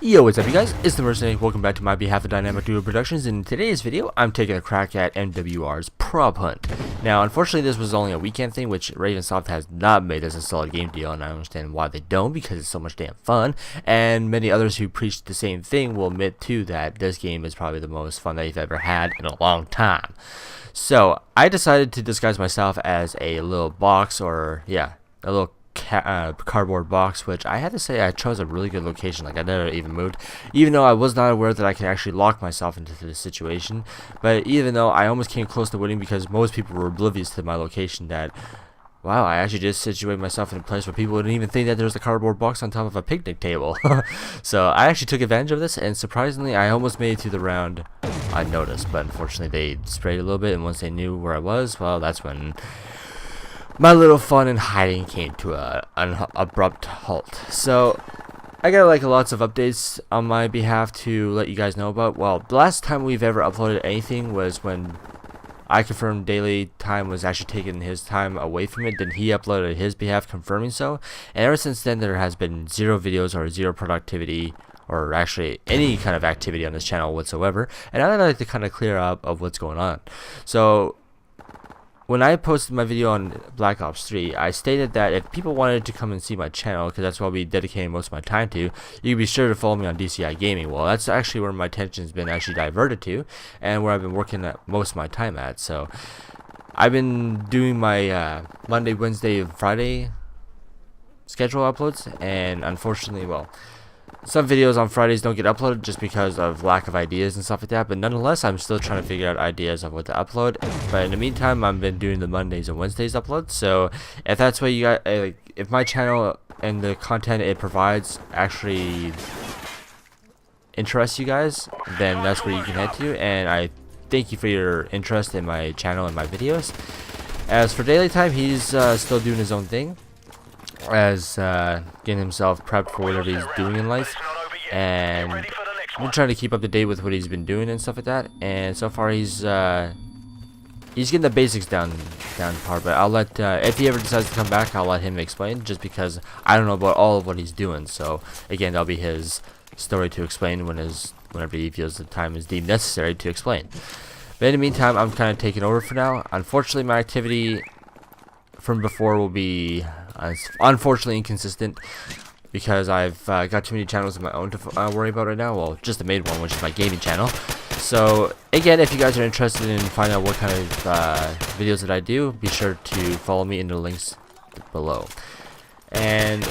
Yo, what's up you guys? It's the Mercenary. Welcome back to my behalf of Dynamic Duo Productions. In today's video, I'm taking a crack at MWR's Prop Hunt. Now, unfortunately, this was only a weekend thing, which Ravensoft has not made as a solid game deal, and I understand why they don't, because it's so much damn fun. And many others who preach the same thing will admit too that this game is probably the most fun they've ever had in a long time. So, I decided to disguise myself as a little box, or yeah, a little cardboard box, which I had to say I chose a really good location. Like, I never even moved, even though I was not aware that I could actually lock myself into this situation. But even though I almost came close to winning, because most people were oblivious to my location, that wow, I actually just situated myself in a place where people wouldn't even think that there was a cardboard box on top of a picnic table. So I actually took advantage of this, and surprisingly I almost made it to the round unnoticed, but unfortunately they sprayed a little bit, and once they knew where I was, well, that's when my little fun and hiding came to an abrupt halt. So I got like lots of updates on my behalf to let you guys know about. Well, the last time we've ever uploaded anything was when I confirmed daily time was actually taking his time away from it. Then he uploaded his behalf confirming so. And ever since then there has been zero videos or zero productivity, or actually any kind of activity on this channel whatsoever. And I'd like to kind of clear up of what's going on. So when I posted my video on Black Ops 3, I stated that if people wanted to come and see my channel, because that's what I'll be dedicating most of my time to, you can be sure to follow me on DCI Gaming. Well, that's actually where my attention has been actually diverted to, and where I've been working at most of my time at. So I've been doing my Monday, Wednesday, Friday schedule uploads, and unfortunately, well, some videos on Fridays don't get uploaded just because of lack of ideas and stuff like that, but nonetheless I'm still trying to figure out ideas of what to upload. But in the meantime, I've been doing the Mondays and Wednesdays uploads. So if that's what you got, if my channel and the content it provides actually interests you guys, then that's where you can head to. And I thank you for your interest in my channel and my videos. As for daily time, he's still doing his own thing, as getting himself prepped for whatever he's doing in life, and I'm trying to keep up to date with what he's been doing and stuff like that. And so far he's getting the basics down par, but I'll let if he ever decides to come back, I'll let him explain, just because I don't know about all of what he's doing. So again, that'll be his story to explain whenever he feels the time is deemed necessary to explain. But in the meantime, I'm kind of taking over for now. Unfortunately, my activity from before will be unfortunately inconsistent, because I've got too many channels of my own to worry about right now. Well, just the main one, which is my gaming channel. So again, if you guys are interested in finding out what kind of videos that I do, be sure to follow me in the links below. And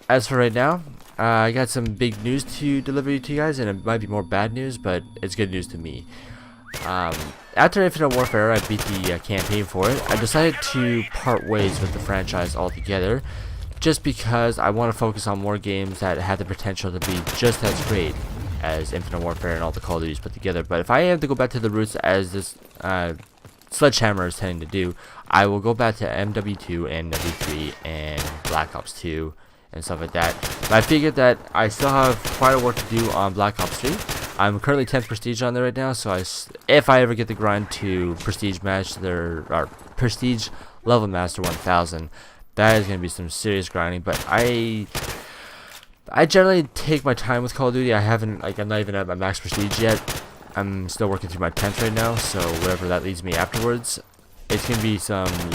as for right now, I got some big news to deliver to you guys, and it might be more bad news, but it's good news to me. After Infinite Warfare, I beat the campaign for it. I decided to part ways with the franchise altogether, just because I want to focus on more games that had the potential to be just as great as Infinite Warfare and all the Call of Duties put together. But if I have to go back to the roots, as this Sledgehammer is tending to do, I will go back to MW2 and MW3 and Black Ops 2 and stuff like that. But I figured that I still have quite a work to do on Black Ops 3. I'm currently 10th prestige on there right now, so if I ever get the grind to prestige master, or prestige level master 1000, that is going to be some serious grinding. But I generally take my time with Call of Duty. I'm not even at my max prestige yet. I'm still working through my 10th right now, so wherever that leads me afterwards, it's going to be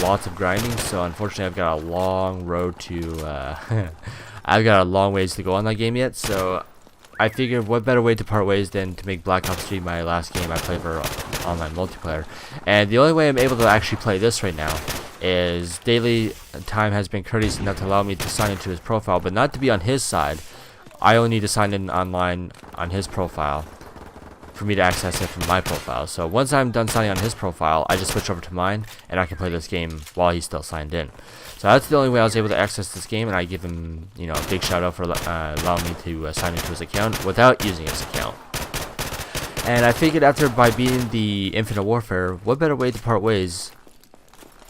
lots of grinding. So unfortunately, I've got a long road to I've got a long ways to go on that game yet. So I figured what better way to part ways than to make Black Ops 3 my last game I play for online multiplayer. And the only way I'm able to actually play this right now is daily time has been courteous enough to allow me to sign into his profile, but not to be on his side. I only need to sign in online on his profile for me to access it from my profile. So once I'm done signing on his profile, I just switch over to mine, and I can play this game while he's still signed in. So that's the only way I was able to access this game, and I give him, a big shout out for allowing me to sign into his account without using his account. And I figured by beating the Infinite Warfare, what better way to part ways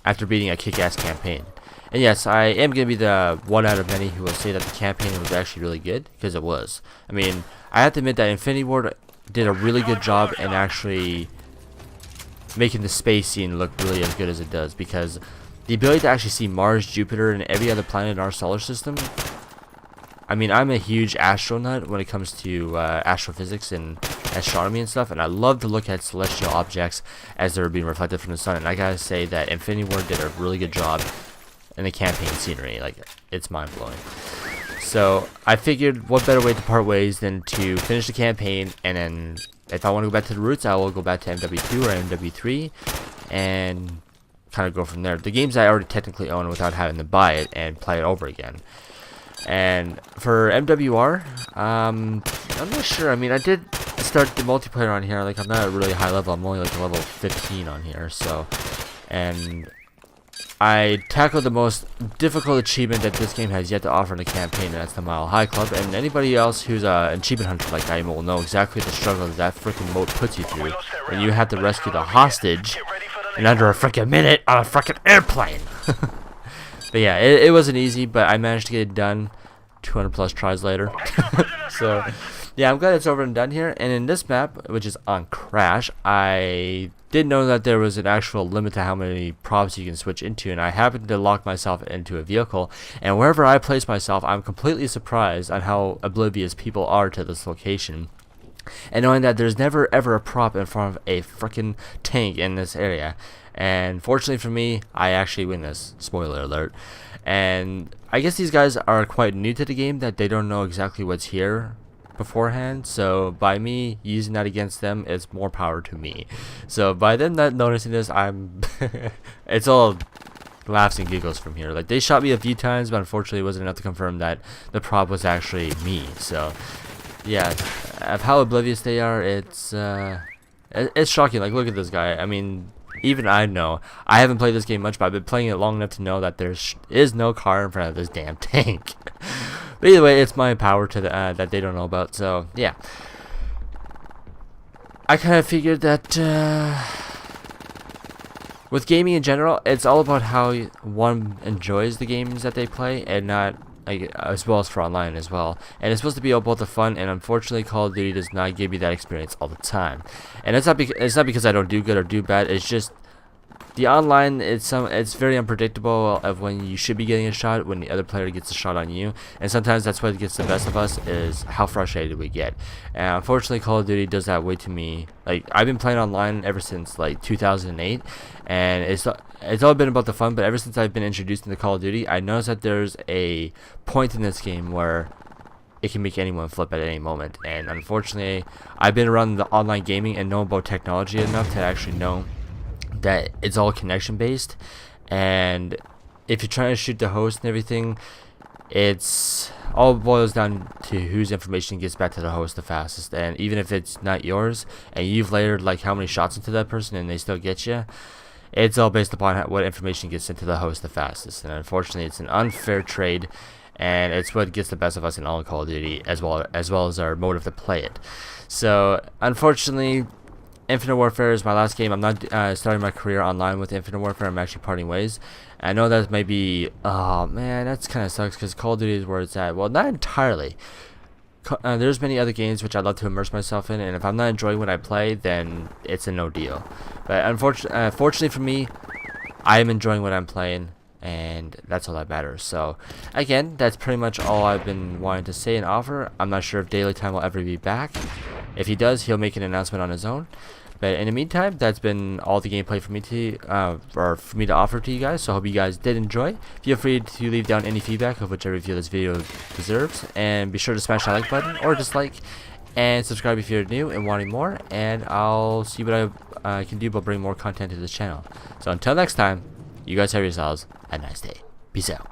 after beating a kick-ass campaign. And yes, I am going to be the one out of many who will say that the campaign was actually really good, because it was. I mean, I have to admit that Infinity Ward did a really good job in actually making the space scene look really as good as it does, because the ability to actually see Mars, Jupiter, and every other planet in our solar system, I mean, I'm a huge astronaut when it comes to astrophysics and astronomy and stuff, and I love to look at celestial objects as they're being reflected from the sun. And I gotta say that Infinity Ward did a really good job in the campaign scenery. Like, it's mind-blowing. So I figured what better way to part ways than to finish the campaign, and then if I want to go back to the roots, I will go back to MW2 or MW3 and kind of go from there. The games I already technically own without having to buy it and play it over again. And for MWR, I'm not sure. I mean, I did start the multiplayer on here. Like, I'm not at a really high level. I'm only like level 15 on here. So, and I tackled the most difficult achievement that this game has yet to offer in the campaign, and that's the Mile High Club. And anybody else who's an achievement hunter like I am will know exactly the struggle that freaking moat puts you through when you have to rescue the hostage in under a freaking minute on a freaking airplane. But yeah, it wasn't easy, but I managed to get it done 200 plus tries later. So yeah, I'm glad it's over and done here. And in this map, which is on Crash, I did know that there was an actual limit to how many props you can switch into, and I happened to lock myself into a vehicle, and wherever I place myself, I'm completely surprised on how oblivious people are to this location. And knowing that there's never ever a prop in front of a freaking tank in this area. And fortunately for me, I actually win this. Spoiler alert. And I guess these guys are quite new to the game, that they don't know exactly what's here beforehand. So by me using that against them, it's more power to me. So by them not noticing this, I'm it's all laughs and giggles from here. Like, they shot me a few times, but unfortunately it wasn't enough to confirm that the prop was actually me. So yeah, of how oblivious they are, it's shocking. Like, look at this guy. I mean, even I know. I haven't played this game much, but I've been playing it long enough to know that there is no car in front of this damn tank. But either way, it's my power to the that they don't know about. So yeah, I kind of figured that with gaming in general, it's all about how one enjoys the games that they play, and not as well as for online as well. And it's supposed to be about the fun, and unfortunately Call of Duty does not give you that experience all the time. And it's not because I don't do good or do bad. It's just the online, it's very unpredictable of when you should be getting a shot, when the other player gets a shot on you, and sometimes that's what gets the best of us, is how frustrated we get. And unfortunately Call of Duty does that way to me. Like, I've been playing online ever since like 2008, and it's all been about the fun, but ever since I've been introduced into Call of Duty, I noticed that there's a point in this game where it can make anyone flip at any moment. And unfortunately, I've been around the online gaming and know about technology enough to actually know that it's all connection based, and if you're trying to shoot the host and everything, it's all boils down to whose information gets back to the host the fastest. And even if it's not yours, and you've layered like how many shots into that person and they still get you, it's all based upon what information gets into the host the fastest. And unfortunately, it's an unfair trade, and it's what gets the best of us in all Call of Duty, as well as our motive to play it. So unfortunately, Infinite Warfare is my last game. I'm not starting my career online with Infinite Warfare. I'm actually parting ways. I know that may be, oh man, that's kind of sucks, because Call of Duty is where it's at. Well, not entirely. There's many other games which I'd love to immerse myself in, and if I'm not enjoying what I play, then it's a no deal. But fortunately for me, I am enjoying what I'm playing, and that's all that matters. So again, that's pretty much all I've been wanting to say and offer. I'm not sure if Daily Time will ever be back. If he does, he'll make an announcement on his own. But in the meantime, that's been all the gameplay for me to offer to you guys. So I hope you guys did enjoy. Feel free to leave down any feedback of whichever you feel this video deserves, and be sure to smash that like button or dislike, and subscribe if you're new and wanting more. And I'll see what I can do about bringing more content to this channel. So until next time, you guys have yourselves a nice day. Peace out.